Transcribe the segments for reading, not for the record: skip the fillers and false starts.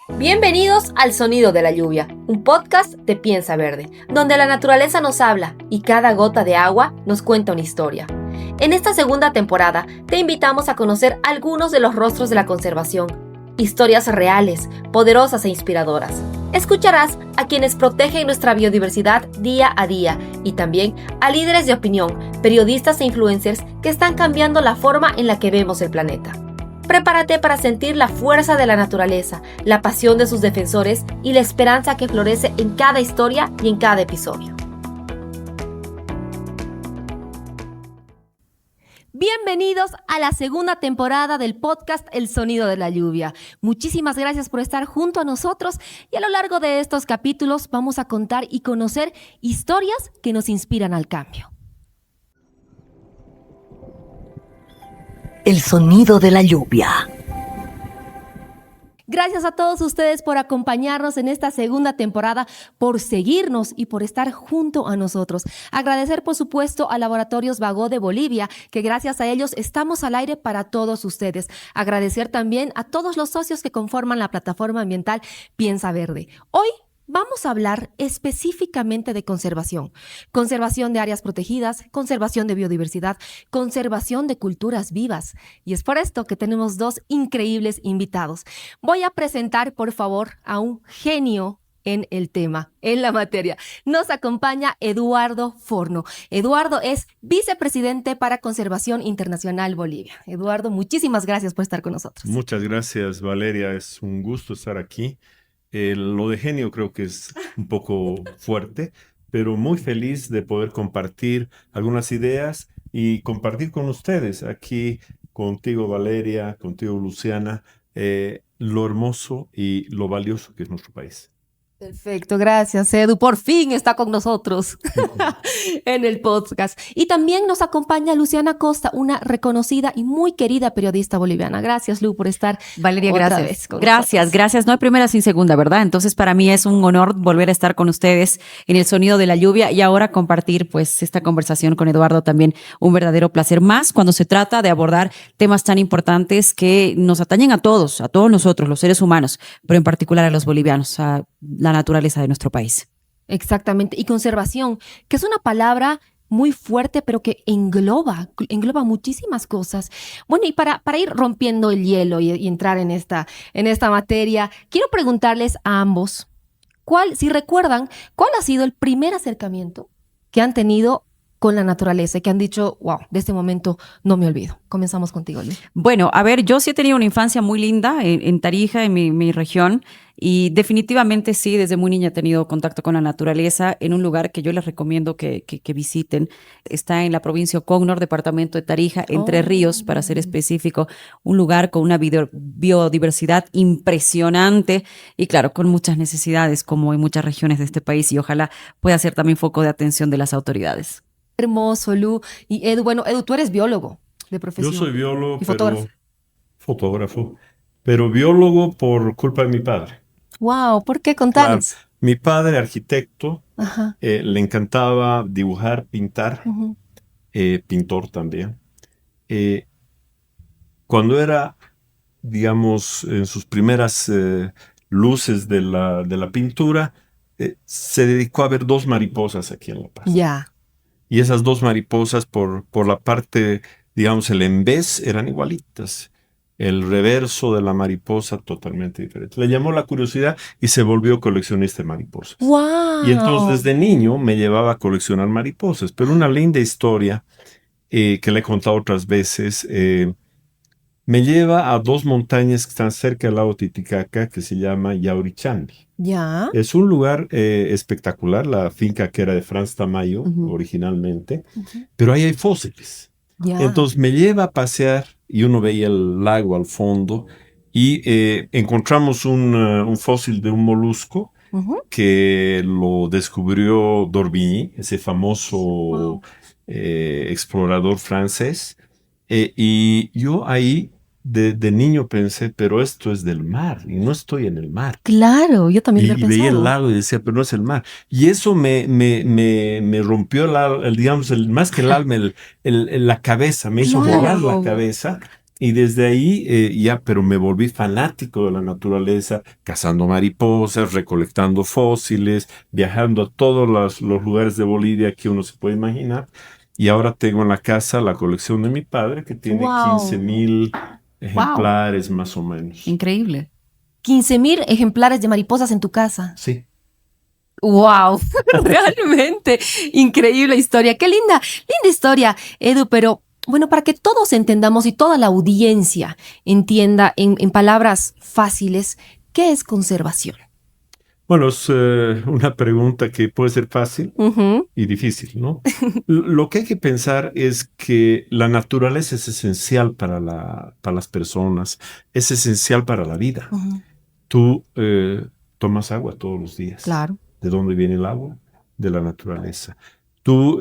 Bienvenidos al Sonido de la Lluvia, un podcast de Piensa Verde, donde la naturaleza nos habla y cada gota de agua nos cuenta una historia. En esta segunda temporada te invitamos a conocer algunos de los rostros de la conservación, historias reales, poderosas e inspiradoras. Escucharás a quienes protegen nuestra biodiversidad día a día y también a líderes de opinión, periodistas e influencers que están cambiando la forma en la que vemos el planeta. Prepárate para sentir la fuerza de la naturaleza, la pasión de sus defensores y la esperanza que florece en cada historia y en cada episodio. Bienvenidos a la segunda temporada del podcast El Sonido de la Lluvia. Muchísimas gracias por estar junto a nosotros y a lo largo de estos capítulos vamos a contar y conocer historias que nos inspiran al cambio. El sonido de la lluvia. Gracias a todos ustedes por acompañarnos en esta segunda temporada, por seguirnos y por estar junto a nosotros. Agradecer, por supuesto, a Laboratorios Bagó de Bolivia, que gracias a ellos estamos al aire para todos ustedes. Agradecer también a todos los socios que conforman la plataforma ambiental Piensa Verde. Hoy vamos a hablar específicamente de conservación. Conservación de áreas protegidas, conservación de biodiversidad, conservación de culturas vivas. Y es por esto que tenemos dos increíbles invitados. Voy a presentar, por favor, a un genio en el tema, en la materia. Nos acompaña Eduardo Forno. Eduardo es vicepresidente para Conservación Internacional Bolivia. Eduardo, muchísimas gracias por estar con nosotros. Muchas gracias, Valeria. Es un gusto estar aquí. Lo de genio creo que es un poco fuerte, pero muy feliz de poder compartir algunas ideas y compartir con ustedes aquí, contigo Valeria, contigo Luciana, lo hermoso y lo valioso que es nuestro país. Perfecto, gracias Edu. Por fin está con nosotros en el podcast. Y también nos acompaña Luciana Costa, una reconocida y muy querida periodista boliviana. Gracias, Lu, por estar Valeria, otra gracias. vez con Gracias, nosotros. gracias. No hay primera sin segunda, ¿verdad? Entonces para mí es un honor volver a estar con ustedes en el sonido de la lluvia y ahora compartir pues esta conversación con Eduardo, también un verdadero placer, más cuando se trata de abordar temas tan importantes que nos atañen a todos nosotros, los seres humanos, pero en particular a los bolivianos, a la naturaleza de nuestro país. Exactamente. Y conservación, que es una palabra muy fuerte, pero que engloba muchísimas cosas. Bueno, y para ir rompiendo el hielo y entrar en esta materia, quiero preguntarles a ambos, si recuerdan, ¿cuál ha sido el primer acercamiento que han tenido con la naturaleza y que han dicho, wow, de este momento no me olvido? Comenzamos contigo, Luis. Bueno, a ver, yo sí he tenido una infancia muy linda en Tarija, en mi región, y definitivamente sí, desde muy niña he tenido contacto con la naturaleza en un lugar que yo les recomiendo que visiten. Está en la provincia de Ocógnor, departamento de Tarija, Entre Ríos, para ser específico, un lugar con una biodiversidad impresionante y claro, con muchas necesidades como en muchas regiones de este país y ojalá pueda ser también foco de atención de las autoridades. Hermoso, Lu. Y Edu, bueno, Edu, tú eres biólogo de profesión. Yo soy biólogo, y fotógrafo. pero biólogo por culpa de mi padre. Wow, ¿por qué? Claro, Contanos. mi padre, arquitecto, Ajá. le encantaba dibujar, pintar, Uh-huh. pintor también. Cuando era, digamos, en sus primeras luces de la pintura, se dedicó a ver dos mariposas aquí en La Paz. Ya. Y esas dos mariposas por la parte, digamos, el embés eran igualitas. El reverso de la mariposa totalmente diferente. Le llamó la curiosidad y se volvió coleccionista de mariposas. Wow. Y entonces desde niño me llevaba a coleccionar mariposas. Pero una linda historia que le he contado otras veces, me lleva a dos montañas que están cerca del lago Titicaca que se llama Yaurichambi. Ya. Es un lugar espectacular, la finca que era de Franz Tamayo originalmente, pero ahí hay fósiles. Ya. Entonces me lleva a pasear y uno veía el lago al fondo y encontramos un fósil de un molusco que lo descubrió d'Orbigny, ese famoso explorador francés. Y yo ahí de niño pensé, pero esto es del mar y no estoy en el mar. Claro, yo también lo he Y veía pensado. el lago y decía, pero no es el mar. Y eso me rompió, digamos, más que el alma, la cabeza, me hizo Claro. volar la cabeza. Y desde ahí pero me volví fanático de la naturaleza, cazando mariposas, recolectando fósiles, viajando a todos los lugares de Bolivia que uno se puede imaginar. Y ahora tengo en la casa la colección de mi padre, que tiene Wow. 15,000 ejemplares más o menos. Increíble. 15,000 ejemplares de mariposas en tu casa. Sí. ¡Wow! Realmente increíble historia. ¡Qué linda historia, Edu! Pero bueno, para que todos entendamos y toda la audiencia entienda en palabras fáciles, ¿qué es conservación? Bueno, es una pregunta que puede ser fácil y difícil, ¿no? Lo que hay que pensar es que la naturaleza es esencial para las personas, es esencial para la vida. Tú tomas agua todos los días. Claro. ¿De dónde viene el agua? De la naturaleza. Tú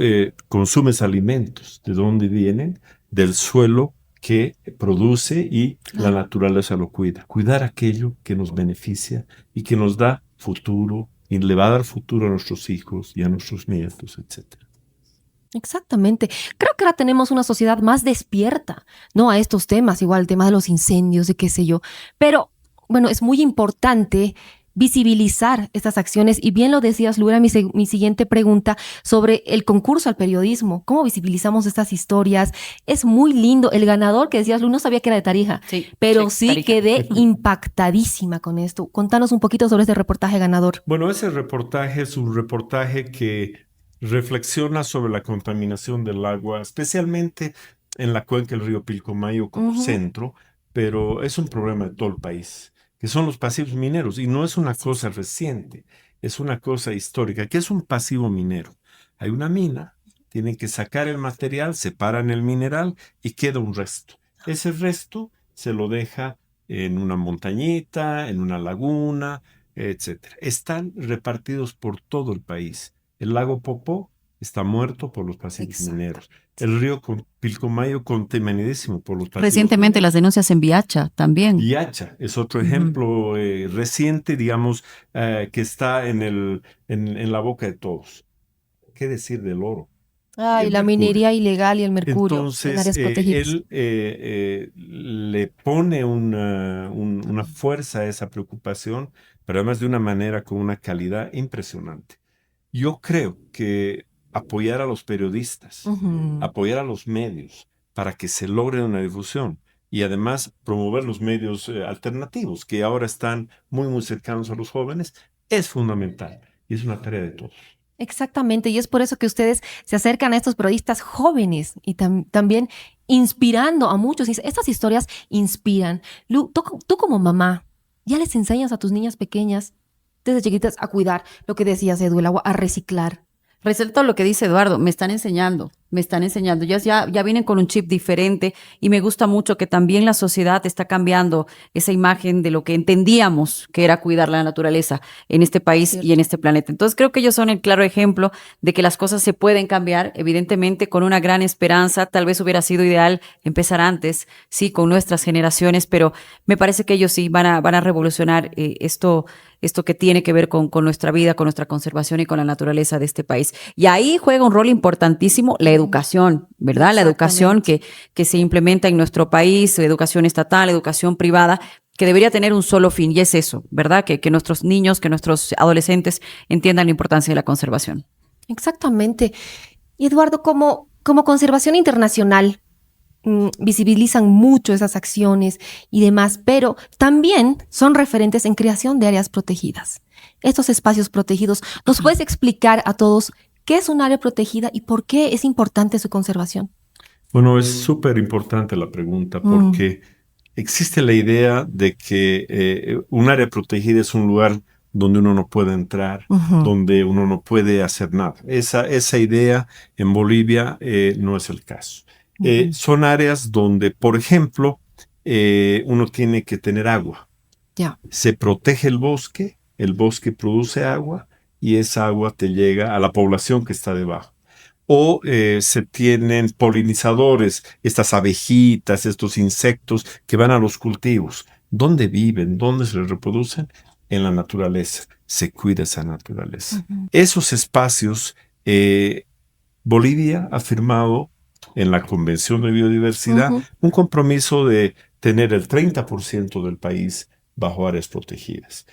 consumes alimentos. ¿De dónde vienen? Del suelo que produce y la naturaleza lo cuida. Cuidar aquello que nos beneficia y que nos da futuro y le va a dar futuro a nuestros hijos y a nuestros nietos, etc. Exactamente. Creo que ahora tenemos una sociedad más despierta, ¿no? A estos temas, igual el tema de los incendios y qué sé yo. Pero, bueno, es muy importante visibilizar estas acciones. Y bien lo decías, Lu, era mi siguiente pregunta sobre el concurso al periodismo. ¿Cómo visibilizamos estas historias? Es muy lindo. El ganador que decías, Lu, no sabía que era de Tarija, pero sí Tarija. quedé impactadísima con esto. Contanos un poquito sobre este reportaje ganador. Bueno, ese reportaje es un reportaje que reflexiona sobre la contaminación del agua, especialmente en la cuenca del río Pilcomayo como centro, pero es un problema de todo el país, que son los pasivos mineros, y no es una cosa reciente, es una cosa histórica. ¿Qué es un pasivo minero? Hay una mina, tienen que sacar el material, separan el mineral y queda un resto. Ese resto se lo deja en una montañita, en una laguna, etcétera. Están repartidos por todo el país. El lago Popó está muerto por los pasivos mineros. El río Pilcomayo contaminadísimo por los pasivos Recientemente mineros. las denuncias en Viacha también. Viacha es otro ejemplo reciente, digamos, que está en la boca de todos. ¿Qué decir del oro? Ay, la mercurio. minería ilegal y el mercurio en Entonces, áreas protegidas. él le pone una fuerza a esa preocupación, pero además de una manera con una calidad impresionante. Yo creo que apoyar a los periodistas, apoyar a los medios para que se logre una difusión y además promover los medios alternativos que ahora están muy, muy cercanos a los jóvenes es fundamental y es una tarea de todos. Exactamente, y es por eso que ustedes se acercan a estos periodistas jóvenes y también inspirando a muchos. Estas historias inspiran. Lu, tú como mamá, ¿ya les enseñas a tus niñas pequeñas desde chiquitas a cuidar lo que decías, Edu, el agua, a reciclar? Resalto lo que dice Eduardo, me están enseñando. Ya vienen con un chip diferente y me gusta mucho que también la sociedad está cambiando esa imagen de lo que entendíamos que era cuidar la naturaleza en este país y en este planeta. Entonces creo que ellos son el claro ejemplo de que las cosas se pueden cambiar, evidentemente con una gran esperanza. Tal vez hubiera sido ideal empezar antes, sí, con nuestras generaciones, pero me parece que ellos sí van a revolucionar esto que tiene que ver con nuestra vida, con nuestra conservación y con la naturaleza de este país. Y ahí juega un rol importantísimo la educación, ¿verdad? La educación que se implementa en nuestro país, educación estatal, educación privada, que debería tener un solo fin, y es eso, ¿verdad? Que nuestros niños, que nuestros adolescentes entiendan la importancia de la conservación. Exactamente. Y Eduardo, como Conservación Internacional, visibilizan mucho esas acciones y demás, pero también son referentes en creación de áreas protegidas. Estos espacios protegidos, ¿nos puedes explicar a todos qué es un área protegida y por qué es importante su conservación? Bueno, es súper importante la pregunta porque existe la idea de que un área protegida es un lugar donde uno no puede entrar, donde uno no puede hacer nada. Esa idea en Bolivia no es el caso. Son áreas donde, por ejemplo, uno tiene que tener agua. Se protege el bosque produce agua y esa agua te llega a la población que está debajo. O se tienen polinizadores, estas abejitas, estos insectos que van a los cultivos. ¿Dónde viven? ¿Dónde se reproducen? En la naturaleza. Se cuida esa naturaleza. Esos espacios, Bolivia ha firmado en la Convención de Biodiversidad un compromiso de tener el 30% del país bajo áreas protegidas.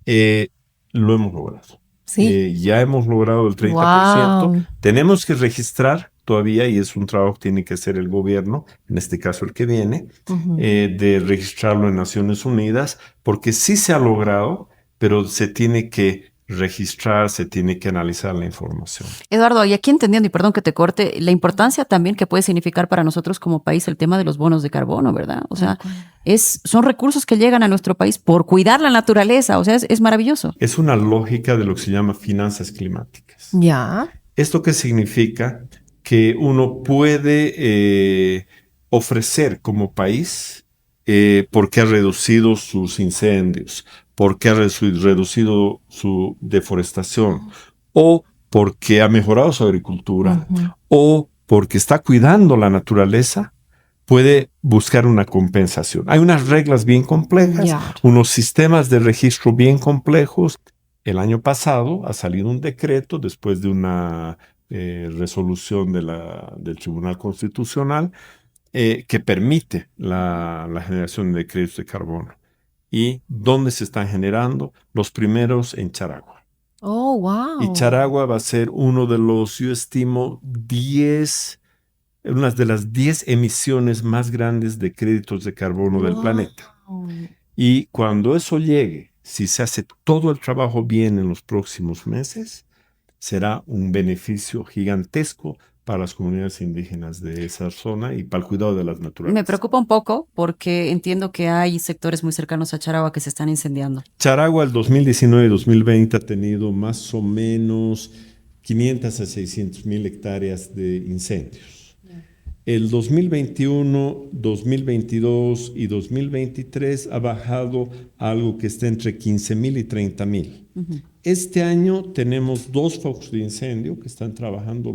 Lo hemos logrado. Sí. Ya hemos logrado el 30%. Wow. Tenemos que registrar todavía, y es un trabajo que tiene que hacer el gobierno, en este caso el que viene, de registrarlo en Naciones Unidas, porque sí se ha logrado, pero se tiene que registrar, se tiene que analizar la información. Eduardo, y aquí entendiendo, y perdón que te corte, la importancia también que puede significar para nosotros como país el tema de los bonos de carbono, ¿verdad? O sea, son recursos que llegan a nuestro país por cuidar la naturaleza, o sea, es maravilloso. Es una lógica de lo que se llama finanzas climáticas. Ya. ¿Esto qué significa? Que uno puede ofrecer como país porque ha reducido sus incendios, porque ha reducido su deforestación, o porque ha mejorado su agricultura, o porque está cuidando la naturaleza, puede buscar una compensación. Hay unas reglas bien complejas, unos sistemas de registro bien complejos. El año pasado ha salido un decreto después de una resolución del Tribunal Constitucional que permite la generación de créditos de carbono. ¿Y dónde se están generando? Los primeros en Charagua. Oh, wow. Y Charagua va a ser uno de los, yo estimo, una de las 10 emisiones más grandes de créditos de carbono del planeta. Y cuando eso llegue, si se hace todo el trabajo bien en los próximos meses, será un beneficio gigantesco para las comunidades indígenas de esa zona y para el cuidado de las naturalezas. Me preocupa un poco porque entiendo que hay sectores muy cercanos a Charagua que se están incendiando. Charagua, el 2019 y 2020 ha tenido más o menos 500 a 600 mil hectáreas de incendios. El 2021, 2022 y 2023 ha bajado a algo que está entre 15 mil y 30 mil. Este año tenemos 2 focos de incendio que están trabajando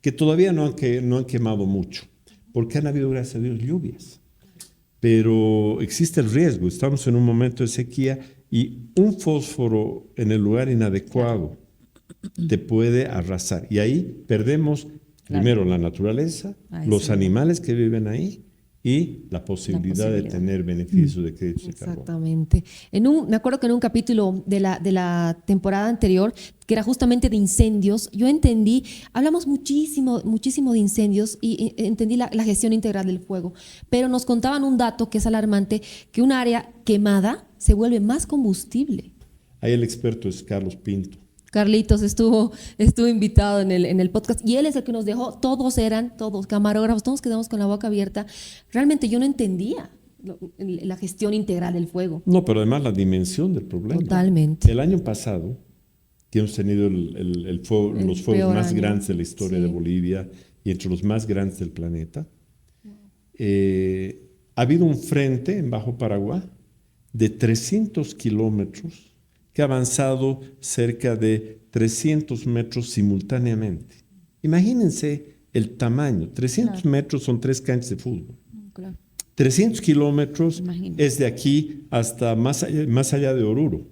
que todavía no han quemado mucho, porque han habido, gracias a Dios, lluvias. Pero existe el riesgo, estamos en un momento de sequía y un fósforo en el lugar inadecuado te puede arrasar. Y ahí perdemos primero la naturaleza, los animales que viven ahí y la posibilidad de tener beneficios de créditos de carbono. Exactamente. Me acuerdo que en un capítulo de la temporada anterior, que era justamente de incendios, yo hablamos muchísimo de incendios y entendí la gestión integral del fuego, pero nos contaban un dato que es alarmante, que un área quemada se vuelve más combustible. Ahí el experto es Carlos Pinto. Carlitos estuvo invitado en el podcast y él es el que nos dejó, todos camarógrafos, todos quedamos con la boca abierta. Realmente yo no entendía la gestión integral del fuego. No, pero además la dimensión del problema. Totalmente. El año pasado, que hemos tenido los fuegos más grandes de la historia de Bolivia y entre los más grandes del planeta, ha habido un frente en Bajo Paraguay de 300 kilómetros que ha avanzado cerca de 300 metros simultáneamente. Imagínense el tamaño. 300 metros son 3 canchas de fútbol. 300 kilómetros es de aquí hasta más allá de Oruro.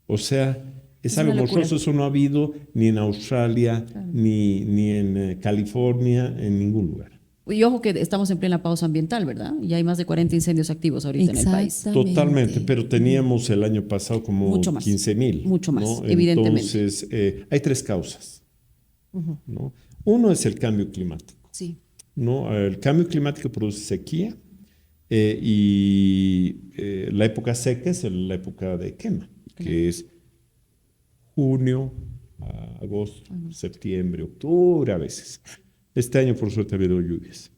O sea, es algo monstruoso. Eso no ha habido ni en Australia, ni en California, en ningún lugar. Y ojo que estamos en plena pausa ambiental, ¿verdad? Y hay más de 40 incendios activos ahorita en el país. Totalmente, pero teníamos el año pasado como 15,000. Mucho más, ¿no? evidentemente. Entonces, hay 3 causas. ¿No? Uno es el cambio climático. Sí. ¿No? El cambio climático produce sequía y la época seca es la época de quema, que es junio, agosto, septiembre, octubre a veces. Este año, por suerte, ha habido lluvias.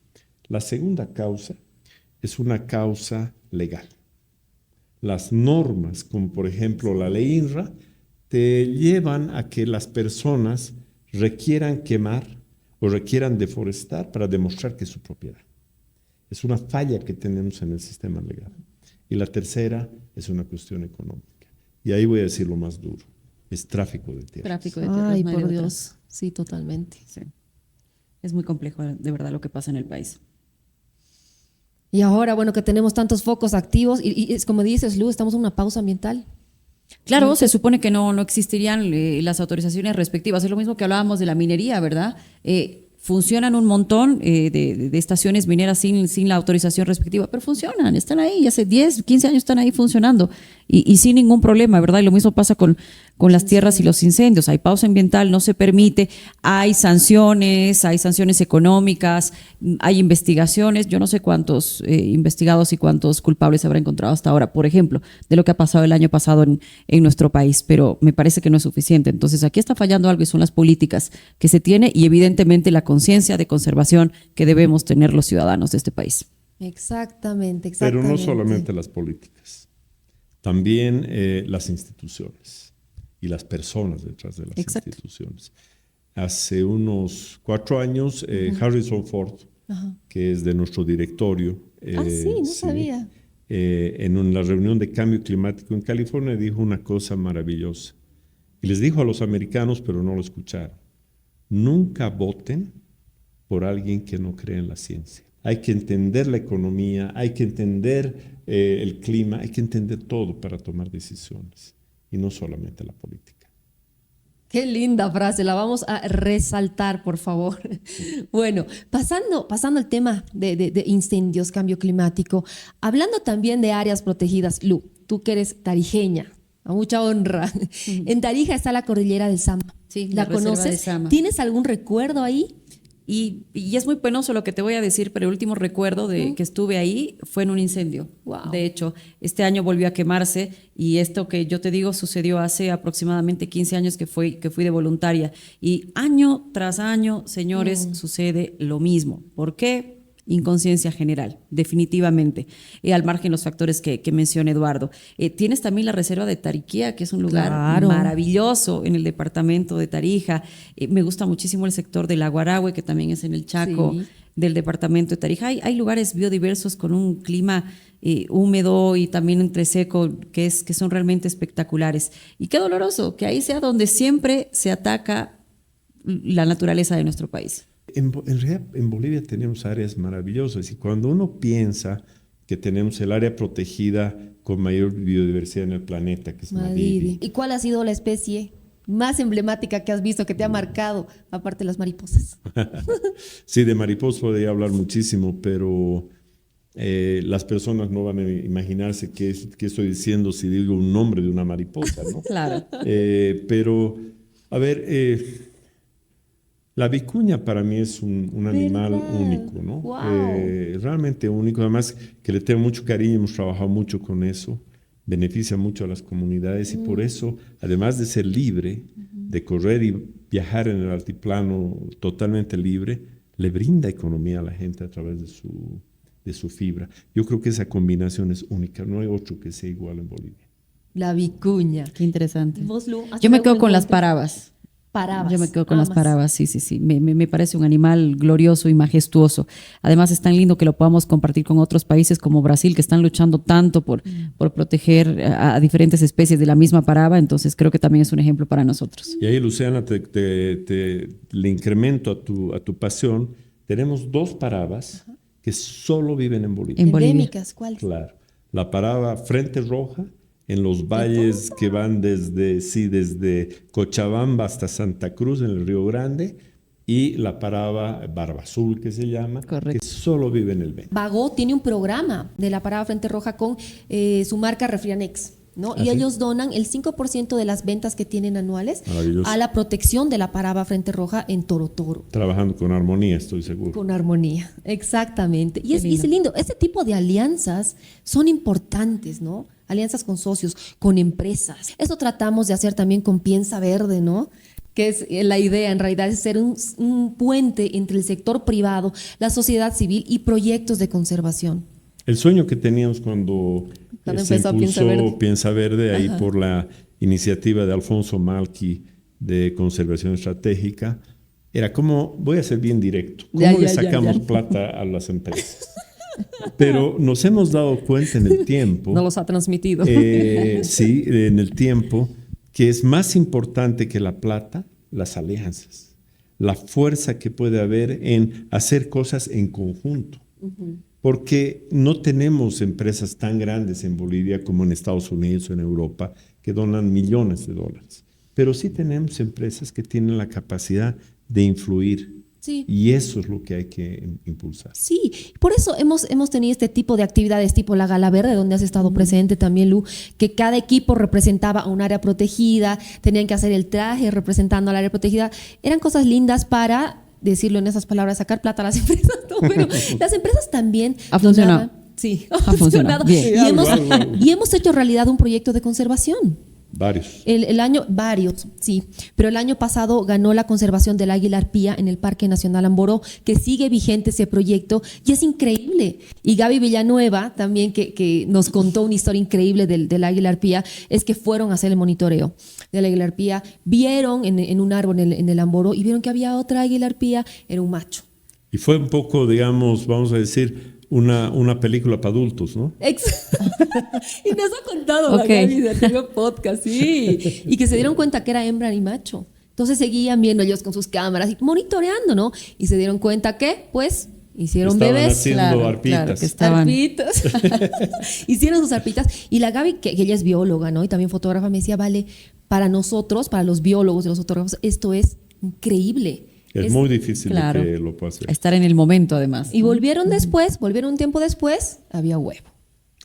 La segunda causa es una causa legal. Las normas, como por ejemplo la ley INRA, te llevan a que las personas requieran quemar o requieran deforestar para demostrar que es su propiedad. Es una falla que tenemos en el sistema legal. Y la tercera es una cuestión económica. Y ahí voy a decir lo más duro. Es tráfico de tierras. Ay, por Dios. Sí, totalmente. Sí. Es muy complejo, de verdad, lo que pasa en el país. Y ahora, bueno, que tenemos tantos focos activos y es como dices, Lu, estamos en una pausa ambiental. Claro, se supone que no existirían las autorizaciones respectivas. Es lo mismo que hablábamos de la minería, ¿verdad? Funcionan un montón de estaciones mineras sin la autorización respectiva, pero funcionan, están ahí, hace 10, 15 años están ahí funcionando y sin ningún problema, ¿verdad? Y lo mismo pasa con las tierras y los incendios. Hay pausa ambiental, no se permite, hay sanciones económicas, hay investigaciones. Yo no sé cuántos investigados y cuántos culpables se habrá encontrado hasta ahora, por ejemplo, de lo que ha pasado el año pasado en nuestro país, pero me parece que no es suficiente. Entonces aquí está fallando algo y son las políticas que se tiene y evidentemente la conciencia de conservación que debemos tener los ciudadanos de este país. Exactamente. Pero no solamente las políticas, también las instituciones y las personas detrás de las instituciones. Hace unos 4 años, Harrison Ford, que es de nuestro directorio, no sabía. En la reunión de cambio climático en California dijo una cosa maravillosa. Y les dijo a los americanos, pero no lo escucharon: nunca voten por alguien que no cree en la ciencia. Hay que entender la economía, hay que entender el clima, hay que entender todo para tomar decisiones, y no solamente la política. Qué linda frase, la vamos a resaltar, por favor. Bueno, pasando al tema de incendios, cambio climático, hablando también de áreas protegidas, Lu, tú que eres tarijeña, a mucha honra. En Tarija está la cordillera del Sama. Sí, ¿La conoces? ¿Tienes algún recuerdo ahí? Y es muy penoso lo que te voy a decir, pero el último recuerdo de que estuve ahí fue en un incendio. Wow. De hecho, este año volvió a quemarse y esto que yo te digo sucedió hace aproximadamente 15 años que fui de voluntaria. Y año tras año, señores, sucede lo mismo. ¿Por qué? Inconsciencia general, definitivamente, al margen de los factores que menciona Eduardo. Tienes también la reserva de Tariquía, que es un lugar maravilloso en el departamento de Tarija. Me gusta muchísimo el sector del Aguarahue, que también es en el Chaco, del departamento de Tarija. Hay lugares biodiversos con un clima húmedo y también entre seco, que son realmente espectaculares. Y qué doloroso que ahí sea donde siempre se ataca la naturaleza de nuestro país. En realidad, en Bolivia tenemos áreas maravillosas, y cuando uno piensa que tenemos el área protegida con mayor biodiversidad en el planeta, que es Madidi. ¿Y cuál ha sido la especie más emblemática que has visto, que te ha marcado, aparte de las mariposas? Sí, de mariposas podría hablar muchísimo, pero las personas no van a imaginarse qué estoy diciendo si digo un nombre de una mariposa, ¿no? Claro. Pero, a ver... la vicuña para mí es un animal único, ¿no? Wow. Realmente único, además que le tengo mucho cariño, hemos trabajado mucho con eso, beneficia mucho a las comunidades y por eso, además de ser libre, de correr y viajar en el altiplano totalmente libre, le brinda economía a la gente a través de su fibra. Yo creo que esa combinación es única, no hay otro que sea igual en Bolivia. La vicuña. Qué interesante. ¿Vos, Lu, yo me quedo con las parabas. Yo me quedo con las parabas, sí. Me parece un animal glorioso y majestuoso. Además es tan lindo que lo podamos compartir con otros países como Brasil, que están luchando tanto por proteger a diferentes especies de la misma paraba. Entonces creo que también es un ejemplo para nosotros. Y ahí, Luciana, le incremento a tu pasión. Tenemos 2 parabas que solo viven en Bolivia. ¿Endémicas? ¿Cuáles? Claro. La paraba Frente Roja, en los valles que van desde Cochabamba hasta Santa Cruz, en el Río Grande, y la paraba Barba Azul, que se llama, correcto, que solo vive en el Beni. Bagó tiene un programa de la paraba Frente Roja con su marca Refrianex, ¿no? Y ellos donan el 5% de las ventas que tienen anuales a la protección de la paraba Frente Roja en Toro Toro. Trabajando con armonía, estoy seguro. Con armonía, exactamente. Y es lindo. Este tipo de alianzas son importantes, ¿no? Alianzas con socios, con empresas. Eso tratamos de hacer también con Piensa Verde, ¿no? Que es la idea, en realidad, es ser un puente entre el sector privado, la sociedad civil y proyectos de conservación. El sueño que teníamos cuando se impulsó Piensa Verde, ahí por la iniciativa de Alfonso Malqui de Conservación Estratégica, era como, voy a ser bien directo, ¿cómo le sacamos plata a las empresas? Pero nos hemos dado cuenta en el tiempo. No los ha transmitido. Sí, en el tiempo, que es más importante que la plata, las alianzas. La fuerza que puede haber en hacer cosas en conjunto. Porque no tenemos empresas tan grandes en Bolivia como en Estados Unidos o en Europa que donan millones de dólares. Pero sí tenemos empresas que tienen la capacidad de influir Sí. Y eso es lo que hay que impulsar. Sí, por eso hemos tenido este tipo de actividades, tipo la Gala Verde, donde has estado presente también, Lu, que cada equipo representaba a un área protegida, tenían que hacer el traje representando al área protegida. Eran cosas lindas para, decirlo en esas palabras, sacar plata a las empresas. No, pero las empresas también Ha funcionado. donaban. Sí, Ha funcionado. Bien. Y hemos hecho realidad un proyecto de conservación. Varios. Varios, sí. Pero el año pasado ganó la conservación del águila arpía en el Parque Nacional Amboró, que sigue vigente ese proyecto y es increíble. Y Gaby Villanueva también, que nos contó una historia increíble del águila arpía, es que fueron a hacer el monitoreo del águila arpía, vieron en un árbol en el Amboró y vieron que había otra águila arpía, era un macho. Y fue un poco, digamos, vamos a decir, una película para adultos, ¿no? Y nos ha contado la Gaby del anterior podcast, sí. Y que se dieron cuenta que era hembra y macho. Entonces seguían viendo ellos con sus cámaras y monitoreando, ¿no? Y se dieron cuenta que, pues, hicieron Estaban bebés. haciendo arpitas. que estaban... Arpitas. Hicieron sus arpitas. Y la Gaby, que ella es bióloga, ¿no? Y también fotógrafa, me decía, vale, para nosotros, para los biólogos y los fotógrafos, esto es increíble. Es muy difícil claro, de que lo pueda hacer. estar en el momento, además. Y volvieron un tiempo después, había huevo.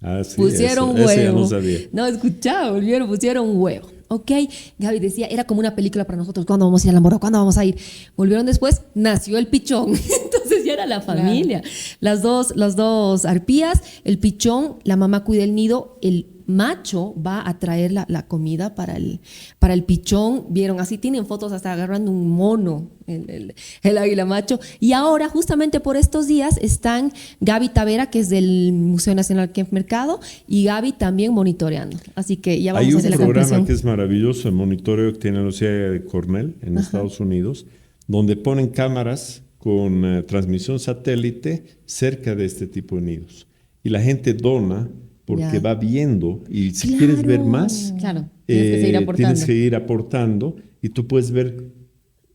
Ah, sí, Pusieron eso huevo. ya no sabía. No, escuchaba, pusieron huevo. Ok, Gaby decía, era como una película para nosotros. ¿Cuándo vamos a ir al Amboró? ¿Cuándo vamos a ir? Volvieron después, nació el pichón. Entonces ya era la familia. Claro. Las dos arpías, el pichón, la mamá cuida el nido, el macho va a traer la comida para el pichón. Vieron, así tienen fotos hasta agarrando un mono, el águila macho. Y ahora, justamente por estos días, están Gaby Tavera, que es del Museo Nacional Kempf Mercado, y Gaby también monitoreando. Así que ya vamos a hacer la Hay un programa conclusión. que es maravilloso, el monitoreo que tiene la Universidad de Cornell en Estados Unidos, donde ponen cámaras con transmisión satélite cerca de este tipo de nidos. Y la gente dona porque va viendo, y si quieres ver más, claro, tienes que seguir aportando. Tienes que ir aportando, y tú puedes ver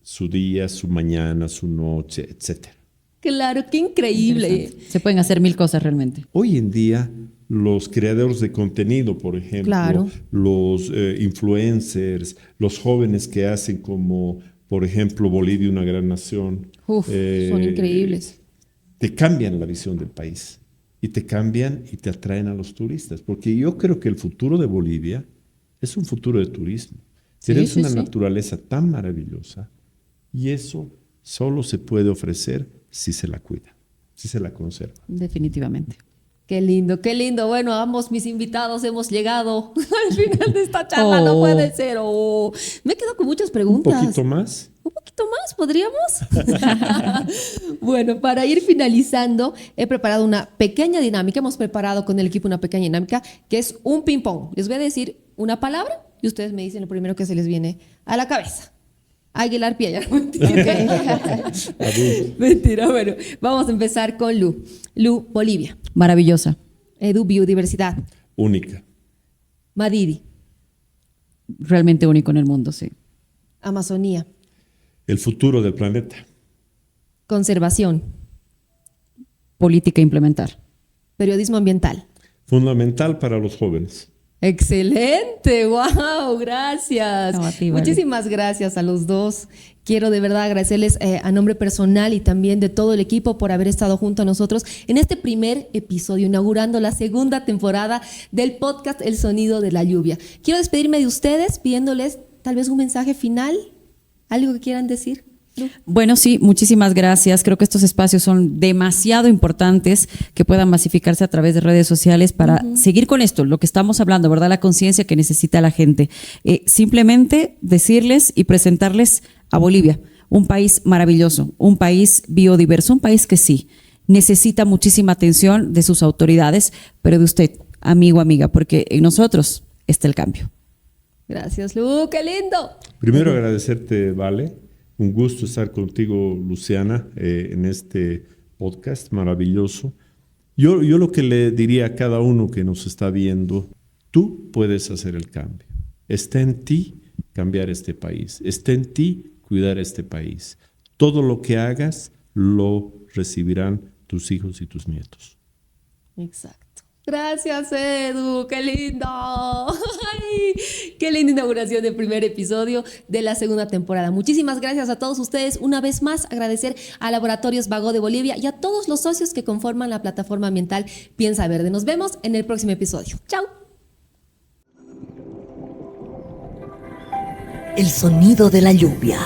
su día, su mañana, su noche, etc. Claro, qué increíble. Se pueden hacer 1000 cosas realmente. Hoy en día, los creadores de contenido, por ejemplo, Claro. los influencers, los jóvenes que hacen como, por ejemplo, Bolivia, una gran nación. Son increíbles. Te cambian la visión del país. Y te cambian y te atraen a los turistas. Porque yo creo que el futuro de Bolivia es un futuro de turismo. Tienes una naturaleza tan maravillosa y eso solo se puede ofrecer si se la cuida, si se la conserva. Definitivamente. Qué lindo, qué lindo. Bueno, ambos mis invitados hemos llegado al final de esta charla. No puede ser. Me quedo con muchas preguntas. ¿Un poquito más? ¿Un poquito más? ¿Podríamos? Bueno, para ir finalizando, he preparado una pequeña dinámica. Hemos preparado con el equipo una pequeña dinámica que es un ping-pong. Les voy a decir una palabra y ustedes me dicen lo primero que se les viene a la cabeza. Águila arpía, ya no mentira. Mentira, bueno. Vamos a empezar con Lu. Lu, Bolivia. Maravillosa. Edu, biodiversidad. Única. Madidi. Realmente único en el mundo, sí. Amazonía. El futuro del planeta. Conservación. Política a implementar. Periodismo ambiental. Fundamental para los jóvenes. Excelente, wow, gracias. No, a ti, vale. Muchísimas gracias a los dos. Quiero de verdad agradecerles a nombre personal y también de todo el equipo por haber estado junto a nosotros en este primer episodio, inaugurando la segunda temporada del podcast El Sonido de la Lluvia. Quiero despedirme de ustedes pidiéndoles tal vez un mensaje final, algo que quieran decir. Bueno, sí, muchísimas gracias. Creo que estos espacios son demasiado importantes que puedan masificarse a través de redes sociales para seguir con esto, lo que estamos hablando, ¿verdad? La conciencia que necesita la gente. Simplemente decirles y presentarles a Bolivia, un país maravilloso, un país biodiverso, un país que sí, necesita muchísima atención de sus autoridades, pero de usted, amigo, amiga, porque en nosotros está el cambio. Gracias, Lu, qué lindo. Primero agradecerte, Vale. Un gusto estar contigo, Luciana, en este podcast maravilloso. Yo lo que le diría a cada uno que nos está viendo, tú puedes hacer el cambio. Está en ti cambiar este país. Está en ti cuidar este país. Todo lo que hagas lo recibirán tus hijos y tus nietos. Exacto. Gracias, Edu, qué lindo. Ay, Qué linda inauguración del primer episodio de la segunda temporada. Muchísimas gracias a todos ustedes. Una vez más, agradecer a Laboratorios Vago de Bolivia y a todos los socios que conforman la plataforma ambiental Piensa Verde. Nos vemos en el próximo episodio. ¡Chao! El sonido de la lluvia.